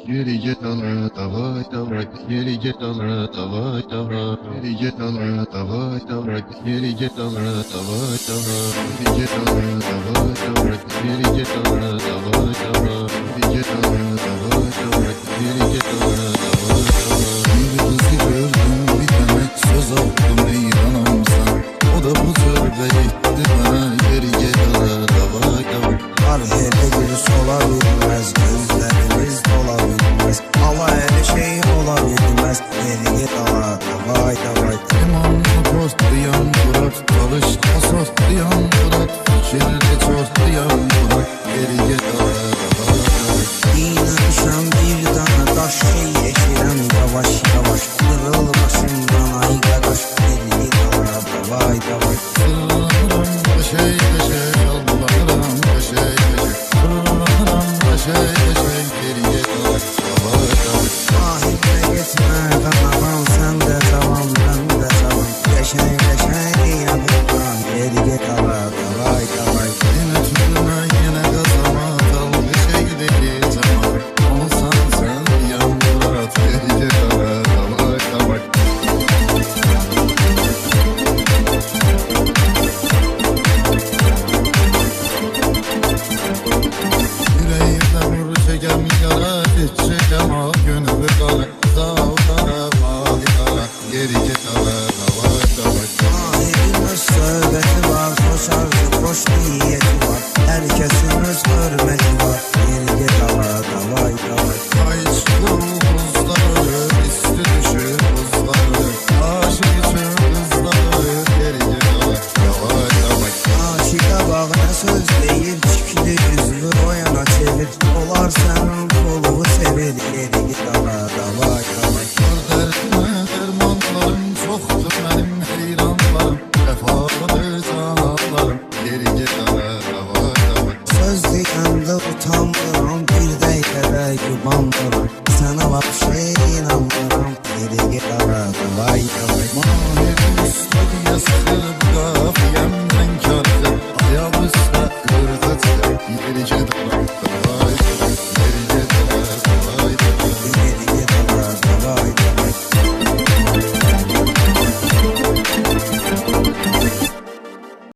Geri get ala davay davay, geri get ala davay davay, geri get ala davay davay, geri get ala davay davay, geri get ala davay davay, geri get ala davay davay, geri get ala davay davay, geri get ala davay davay. Bir kızı gördüm bir tane söz aldım ey anamsan, o da bu tövbe etti bana geri get ala davay davay. Var hele göz olabilmez, gözlerimiz olabilmez. Allah her şey olabilmez. Geri git ala davay davay. Limanlı post diyan Murat, çalışma sos diyan Murat, fikirde çok diyan Murat, geri get ala davay davay. İnanışan bir tane taş eşirem yavaş yavaş. Kırıl başımdan ay kardeş. Geri git ala davay davay. Sırrım beşey beşey, Allah'ım beşey beşey, sırrım beşey beşey, geri get ala davay davay. Sahibine gitme kanaman, sen de tamam ben de tamam. Geçen yapılan geri git ala davay davay. Yine tütüme yine gazama, kal bir şey değil ama olsan sen diyan Murat, geri get ala davay davay. Yüreğimde vur çekem yara, hiç çekem al gönüllü kala. Sağ tarafa kala, geri get ala davay davay. Sahibimiz söhbəti var, koşarcı boş niyeti var. Herkesin öz hürmeti var. Geri git ala davay davay. Ay çıkıl buzları, üstü düşür buzları, aşık için kızları, geri get ala davay davay. Aşıka bak ne söz deyir, çıklı yüzlü o yana çevir. Olar senin koluğu sevir. Geri git ala davay davay. Derdime dermanlarım çoktur benim heyranlarım, vefalıdır canlarım, geri get ala davay davay. Söz deyəndə utanmıram, bir dəqiqədə yubanmıram. Sənə bak şey inanmıram. Geri git ala davay davay. Mahir üstü diye sıkılıp kafiyemden kârdı, ayak üstü kırdı, geri get ala davay.